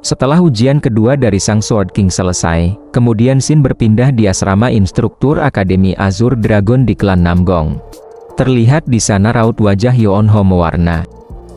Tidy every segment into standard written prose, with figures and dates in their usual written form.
Setelah ujian kedua dari Sang Sword King selesai, kemudian Shin berpindah di asrama instruktur Akademi Azure Dragon di klan Namgong. Terlihat di sana raut wajah Yeonho mewarna.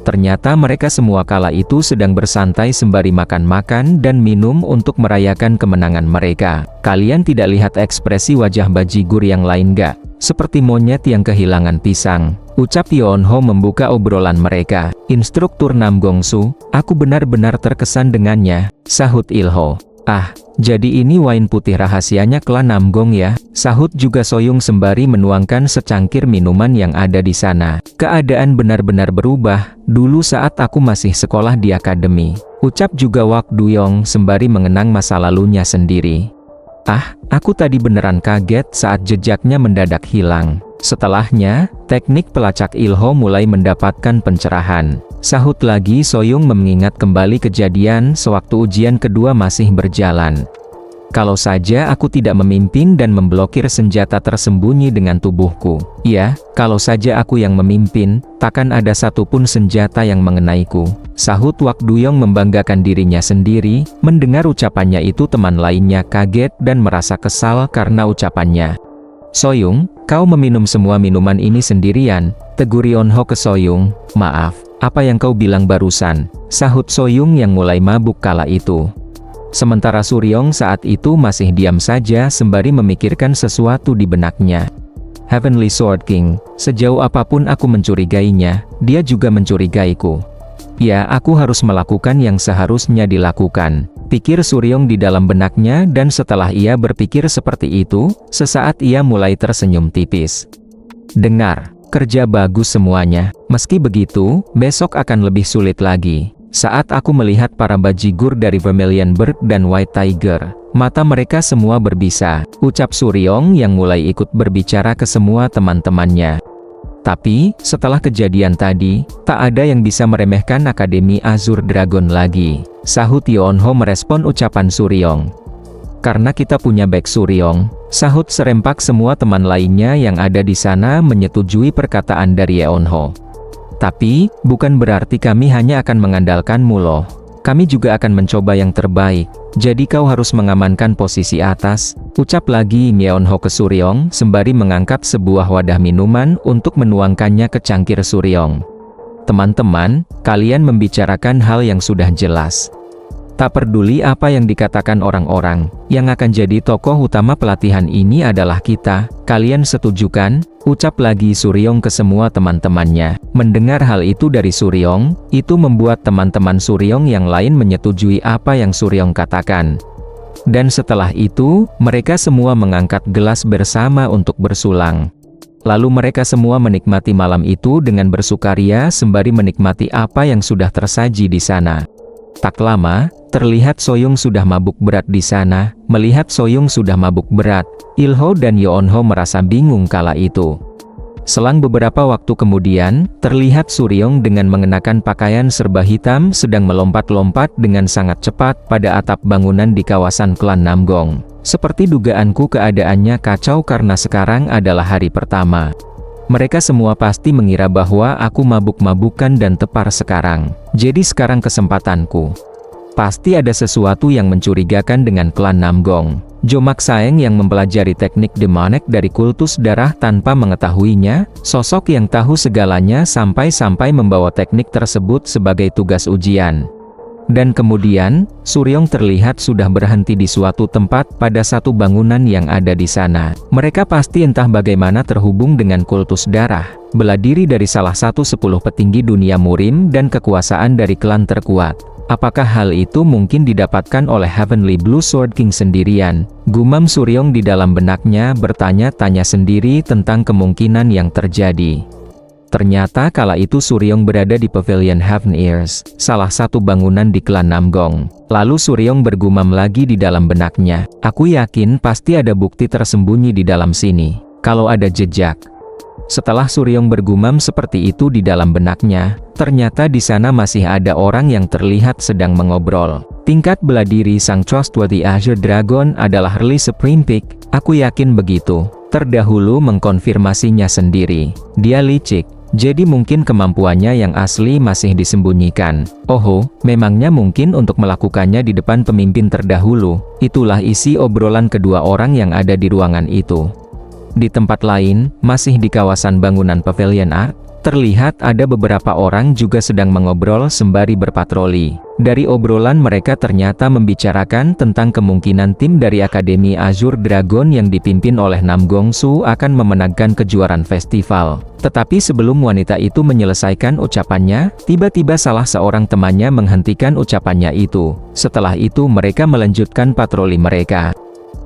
Ternyata mereka semua kala itu sedang bersantai sembari makan-makan dan minum untuk merayakan kemenangan mereka. Kalian tidak lihat ekspresi wajah bajigur yang lain gak? Seperti monyet yang kehilangan pisang, ucap Yeonho membuka obrolan mereka. Instruktur Namgongsu, aku benar-benar terkesan dengannya, sahut Ilho. Ah, jadi ini wain putih rahasianya klan Namgong ya, sahut juga Soyung sembari menuangkan secangkir minuman yang ada di sana. Keadaan benar-benar berubah, dulu saat aku masih sekolah di akademi, ucap juga Wak Duyong sembari mengenang masa lalunya sendiri. Ah, aku tadi beneran kaget saat jejaknya mendadak hilang. Setelahnya, teknik pelacak Ilho mulai mendapatkan pencerahan. Sahut lagi Soyung mengingat kembali kejadian sewaktu ujian kedua masih berjalan. Kalau saja aku tidak memimpin dan memblokir senjata tersembunyi dengan tubuhku. Ya, kalau saja aku yang memimpin, takkan ada satupun senjata yang mengenaiku. Sahut Wak Duyong membanggakan dirinya sendiri. Mendengar ucapannya itu teman lainnya kaget dan merasa kesal karena ucapannya. Soyung, kau meminum semua minuman ini sendirian, tegur Yeonho ke Soyung. Maaf, apa yang kau bilang barusan, sahut Soyung yang mulai mabuk kala itu. Sementara Suryong saat itu masih diam saja sembari memikirkan sesuatu di benaknya. Heavenly Sword King, sejauh apapun aku mencurigainya, dia juga mencurigaiku. Ya, aku harus melakukan yang seharusnya dilakukan, pikir Suryong di dalam benaknya, dan setelah ia berpikir seperti itu, sesaat ia mulai tersenyum tipis. Dengar, kerja bagus semuanya. Meski begitu, besok akan lebih sulit lagi. Saat aku melihat para bajigur dari Vermilion Bird dan White Tiger, mata mereka semua berbisa, ucap Suryong yang mulai ikut berbicara ke semua teman-temannya. Tapi, setelah kejadian tadi, tak ada yang bisa meremehkan Akademi Azure Dragon lagi, sahut Yeonho merespon ucapan Suryong. Karena kita punya back Suryong, sahut serempak semua teman lainnya yang ada di sana menyetujui perkataan dari Yeonho. Tapi, bukan berarti kami hanya akan mengandalkanmu loh. Kami juga akan mencoba yang terbaik, jadi kau harus mengamankan posisi atas, ucap lagi Yeonho ke Suryong sembari mengangkat sebuah wadah minuman untuk menuangkannya ke cangkir Suryong. Teman-teman, kalian membicarakan hal yang sudah jelas. Tak peduli apa yang dikatakan orang-orang, yang akan jadi tokoh utama pelatihan ini adalah kita. Kalian setuju kan? Ucap lagi Suryong ke semua teman-temannya. Mendengar hal itu dari Suryong, itu membuat teman-teman Suryong yang lain menyetujui apa yang Suryong katakan. Dan setelah itu, mereka semua mengangkat gelas bersama untuk bersulang. Lalu mereka semua menikmati malam itu dengan bersukaria sembari menikmati apa yang sudah tersaji di sana. Tak lama, terlihat Soyung sudah mabuk berat di sana. Melihat Soyung sudah mabuk berat, Ilho dan Yeonho merasa bingung kala itu. Selang beberapa waktu kemudian, terlihat Suryong dengan mengenakan pakaian serba hitam sedang melompat-lompat dengan sangat cepat pada atap bangunan di kawasan klan Namgong. Seperti dugaanku, keadaannya kacau karena sekarang adalah hari pertama. Mereka semua pasti mengira bahwa aku mabuk-mabukan dan tepar sekarang. Jadi sekarang kesempatanku. Pasti ada sesuatu yang mencurigakan dengan klan Namgong. Jomak Saeng yang mempelajari teknik demonic dari kultus darah tanpa mengetahuinya, sosok yang tahu segalanya sampai-sampai membawa teknik tersebut sebagai tugas ujian. Dan kemudian, Suryong terlihat sudah berhenti di suatu tempat pada satu bangunan yang ada di sana. Mereka pasti entah bagaimana terhubung dengan kultus darah, bela diri dari salah satu 10 petinggi dunia murim dan kekuasaan dari klan terkuat. Apakah hal itu mungkin didapatkan oleh Heavenly Blue Sword King sendirian? Gumam Suryong di dalam benaknya bertanya-tanya sendiri tentang kemungkinan yang terjadi. Ternyata kala itu Suryong berada di Pavilion Heaven Ears, salah satu bangunan di klan Namgong. Lalu Suryong bergumam lagi di dalam benaknya, aku yakin pasti ada bukti tersembunyi di dalam sini. Kalau ada jejak. Setelah Suryong bergumam seperti itu di dalam benaknya, ternyata di sana masih ada orang yang terlihat sedang mengobrol. Tingkat bela diri Sang Trustworthy Azure Dragon adalah Early Supreme Peak, aku yakin begitu. Terdahulu mengkonfirmasinya sendiri. Dia licik. Jadi mungkin kemampuannya yang asli masih disembunyikan. Oh, memangnya mungkin untuk melakukannya di depan pemimpin terdahulu. Itulah isi obrolan kedua orang yang ada di ruangan itu. Di tempat lain, masih di kawasan bangunan Pavilion Art, terlihat ada beberapa orang juga sedang mengobrol sembari berpatroli. Dari obrolan mereka ternyata membicarakan tentang kemungkinan tim dari Akademi Azure Dragon yang dipimpin oleh Nam Gongsu akan memenangkan kejuaraan festival. Tetapi sebelum wanita itu menyelesaikan ucapannya, tiba-tiba salah seorang temannya menghentikan ucapannya itu. Setelah itu mereka melanjutkan patroli mereka.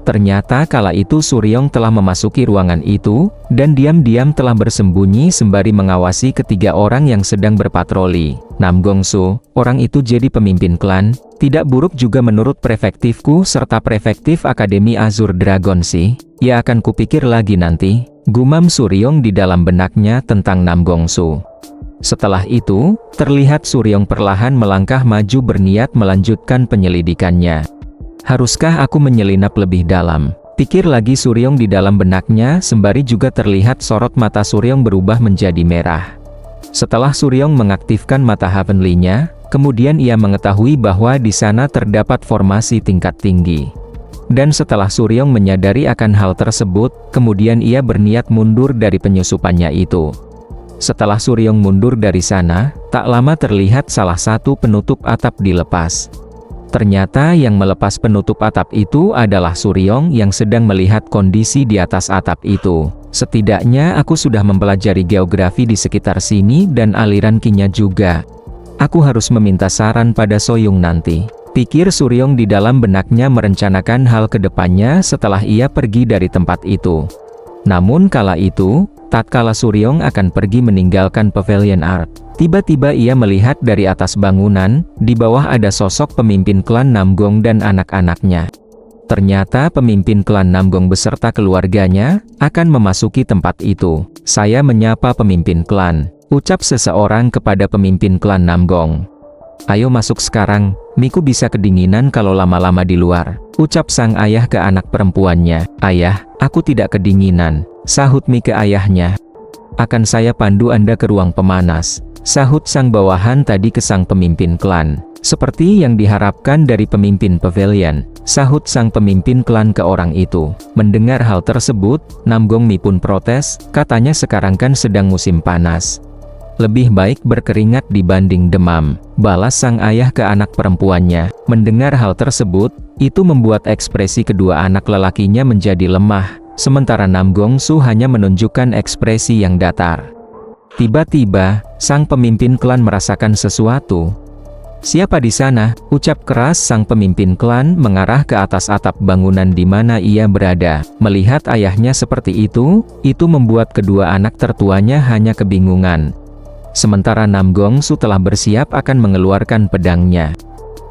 Ternyata kala itu Suryong telah memasuki ruangan itu, dan diam-diam telah bersembunyi sembari mengawasi ketiga orang yang sedang berpatroli. Nam Gongsu, orang itu jadi pemimpin klan, tidak buruk juga menurut prefektifku serta prefektif Akademi Azure Dragon sih. Ya akan kupikir lagi nanti, gumam Suryong di dalam benaknya tentang Nam Gongsu. Setelah itu, terlihat Suryong perlahan melangkah maju berniat melanjutkan penyelidikannya. Haruskah aku menyelinap lebih dalam? Pikir lagi Suryong di dalam benaknya sembari juga terlihat sorot mata Suryong berubah menjadi merah. Setelah Suryong mengaktifkan mata Heavenly-nya, kemudian ia mengetahui bahwa di sana terdapat formasi tingkat tinggi. Dan setelah Suryong menyadari akan hal tersebut, kemudian ia berniat mundur dari penyusupannya itu. Setelah Suryong mundur dari sana, tak lama terlihat salah satu penutup atap dilepas. Ternyata yang melepas penutup atap itu adalah Suryong yang sedang melihat kondisi di atas atap itu. Setidaknya aku sudah mempelajari geografi di sekitar sini dan aliran Qi-nya juga. Aku harus meminta saran pada Soyung nanti. Pikir Suryong di dalam benaknya merencanakan hal kedepannya setelah ia pergi dari tempat itu. Namun kala itu, tatkala Suryong akan pergi meninggalkan Pavilion Art, tiba-tiba ia melihat dari atas bangunan, di bawah ada sosok pemimpin klan Namgong dan anak-anaknya. Ternyata pemimpin klan Namgong beserta keluarganya, akan memasuki tempat itu. Saya menyapa pemimpin klan, ucap seseorang kepada pemimpin klan Namgong. Ayo masuk sekarang, Miku bisa kedinginan kalau lama-lama di luar, ucap sang ayah ke anak perempuannya. Ayah, aku tidak kedinginan, sahut Mi ke ayahnya. Akan saya pandu Anda ke ruang pemanas, sahut sang bawahan tadi ke sang pemimpin klan. Seperti yang diharapkan dari pemimpin pavilion, sahut sang pemimpin klan ke orang itu. Mendengar hal tersebut, Namgong Mi pun protes, katanya sekarang kan sedang musim panas. Lebih baik berkeringat dibanding demam, balas sang ayah ke anak perempuannya. Mendengar hal tersebut, itu membuat ekspresi kedua anak lelakinya menjadi lemah, sementara Nam Gongsu hanya menunjukkan ekspresi yang datar. Tiba-tiba, sang pemimpin klan merasakan sesuatu. Siapa di sana? Ucap keras sang pemimpin klan mengarah ke atas atap bangunan di mana ia berada. Melihat ayahnya seperti itu membuat kedua anak tertuanya hanya kebingungan. Sementara Nam Gongsu telah bersiap akan mengeluarkan pedangnya.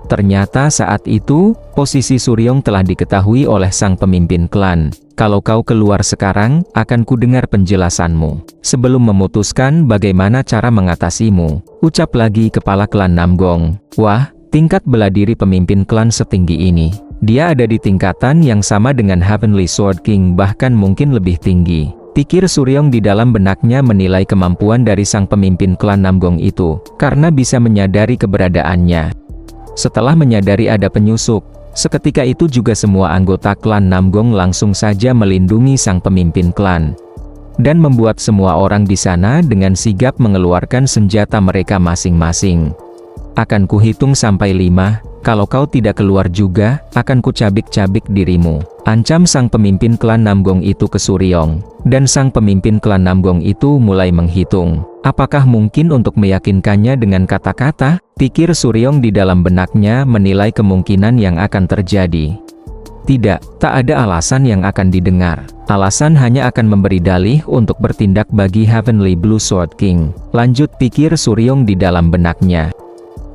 Ternyata saat itu, posisi Suryong telah diketahui oleh sang pemimpin klan. Kalau kau keluar sekarang, akan kudengar penjelasanmu. Sebelum memutuskan bagaimana cara mengatasimu, ucap lagi kepala klan Namgong. Wah, tingkat bela diri pemimpin klan setinggi ini. Dia ada di tingkatan yang sama dengan Heavenly Sword King, bahkan mungkin lebih tinggi. Pikir Suryong di dalam benaknya menilai kemampuan dari sang pemimpin klan Namgong itu, karena bisa menyadari keberadaannya. Setelah menyadari ada penyusup, seketika itu juga semua anggota klan Namgong langsung saja melindungi sang pemimpin klan. Dan membuat semua orang di sana dengan sigap mengeluarkan senjata mereka masing-masing. Akan kuhitung sampai 5, kalau kau tidak keluar juga, akan kucabik-cabik dirimu. Ancam sang pemimpin klan Namgong itu ke Suryong. Dan sang pemimpin klan Namgong itu mulai menghitung. Apakah mungkin untuk meyakinkannya dengan kata-kata? Pikir Suryong di dalam benaknya menilai kemungkinan yang akan terjadi. Tidak, tak ada alasan yang akan didengar. Alasan hanya akan memberi dalih untuk bertindak bagi Heavenly Blue Sword King. Lanjut pikir Suryong di dalam benaknya.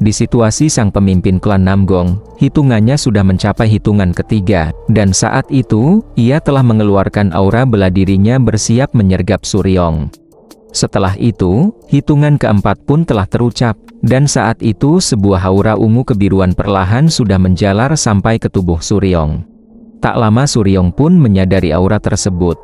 Di situasi sang pemimpin klan Namgong, hitungannya sudah mencapai hitungan ketiga, dan saat itu, ia telah mengeluarkan aura bela dirinya bersiap menyergap Suryong. Setelah itu, hitungan keempat pun telah terucap, dan saat itu sebuah aura ungu kebiruan perlahan sudah menjalar sampai ke tubuh Suryong. Tak lama Suryong pun menyadari aura tersebut.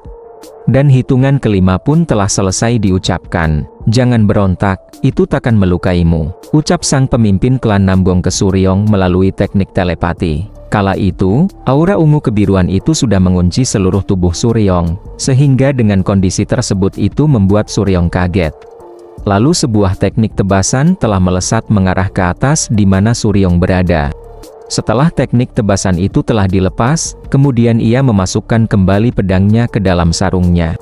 Dan hitungan kelima pun telah selesai diucapkan. Jangan berontak, itu takkan melukaimu, ucap sang pemimpin klan Namgong ke Suryong melalui teknik telepati. Kala itu, aura ungu kebiruan itu sudah mengunci seluruh tubuh Suryong, sehingga dengan kondisi tersebut itu membuat Suryong kaget. Lalu sebuah teknik tebasan telah melesat mengarah ke atas di mana Suryong berada. Setelah teknik tebasan itu telah dilepas, kemudian ia memasukkan kembali pedangnya ke dalam sarungnya.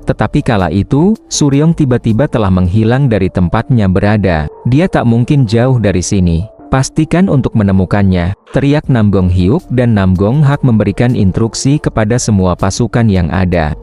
Tetapi kala itu, Suryong tiba-tiba telah menghilang dari tempatnya berada. Dia tak mungkin jauh dari sini. Pastikan untuk menemukannya, teriak Namgong Hyuk dan Namgong Hak memberikan instruksi kepada semua pasukan yang ada.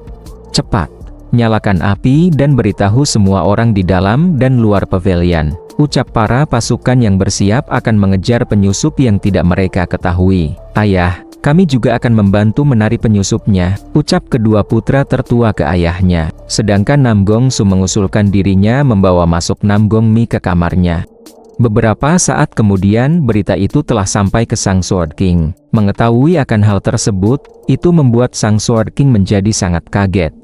Cepat, nyalakan api dan beritahu semua orang di dalam dan luar pavilion. Ucap para pasukan yang bersiap akan mengejar penyusup yang tidak mereka ketahui. Ayah, kami juga akan membantu menari penyusupnya, ucap kedua putra tertua ke ayahnya. Sedangkan Namgong Su mengusulkan dirinya membawa masuk Namgong Mi ke kamarnya. Beberapa saat kemudian berita itu telah sampai ke Sang Sword King. Mengetahui akan hal tersebut, itu membuat Sang Sword King menjadi sangat kaget.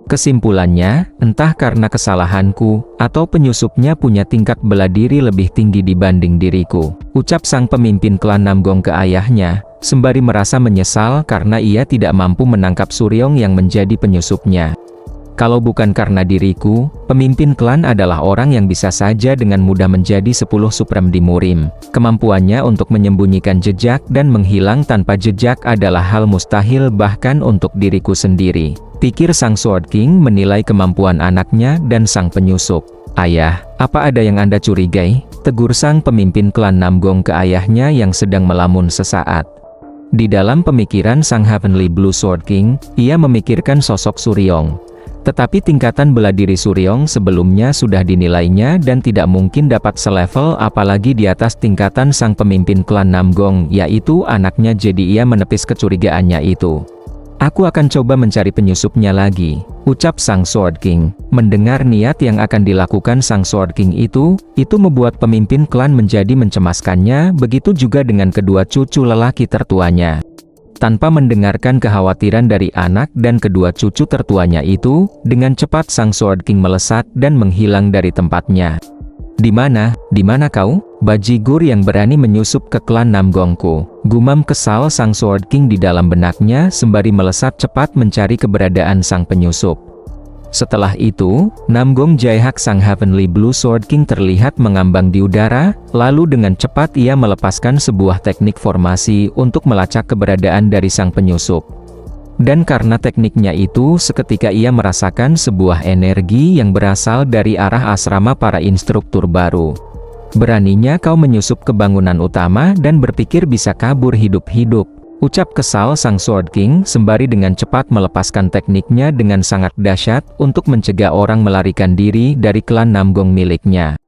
Kesimpulannya, entah karena kesalahanku, atau penyusupnya punya tingkat bela diri lebih tinggi dibanding diriku, ucap sang pemimpin klan Namgong ke ayahnya, sembari merasa menyesal karena ia tidak mampu menangkap Suryong yang menjadi penyusupnya. Kalau bukan karena diriku, pemimpin klan adalah orang yang bisa saja dengan mudah menjadi 10 Supreme di Murim. Kemampuannya untuk menyembunyikan jejak dan menghilang tanpa jejak adalah hal mustahil bahkan untuk diriku sendiri. Pikir Sang Sword King menilai kemampuan anaknya dan sang penyusup. Ayah, apa ada yang Anda curigai? Tegur sang pemimpin klan Namgong ke ayahnya yang sedang melamun sesaat. Di dalam pemikiran sang Heavenly Blue Sword King, ia memikirkan sosok Suryong. Tetapi tingkatan bela diri Suryong sebelumnya sudah dinilainya dan tidak mungkin dapat selevel apalagi di atas tingkatan sang pemimpin klan Namgong, yaitu anaknya, jadi ia menepis kecurigaannya itu. Aku akan coba mencari penyusupnya lagi, ucap Sang Sword King. Mendengar niat yang akan dilakukan Sang Sword King itu membuat pemimpin klan menjadi mencemaskannya, begitu juga dengan kedua cucu lelaki tertuanya. Tanpa mendengarkan kekhawatiran dari anak dan kedua cucu tertuanya itu, dengan cepat Sang Sword King melesat dan menghilang dari tempatnya. Di mana kau, bajigur yang berani menyusup ke klan Namgongku? Gumam kesal Sang Sword King di dalam benaknya sembari melesat cepat mencari keberadaan sang penyusup. Setelah itu, Namgong Jaehak sang Heavenly Blue Sword King terlihat mengambang di udara, lalu dengan cepat ia melepaskan sebuah teknik formasi untuk melacak keberadaan dari sang penyusup. Dan karena tekniknya itu, seketika ia merasakan sebuah energi yang berasal dari arah asrama para instruktur baru. Beraninya kau menyusup ke bangunan utama dan berpikir bisa kabur hidup-hidup, ucap kesal Sang Sword King sembari dengan cepat melepaskan tekniknya dengan sangat dahsyat untuk mencegah orang melarikan diri dari klan Namgong miliknya.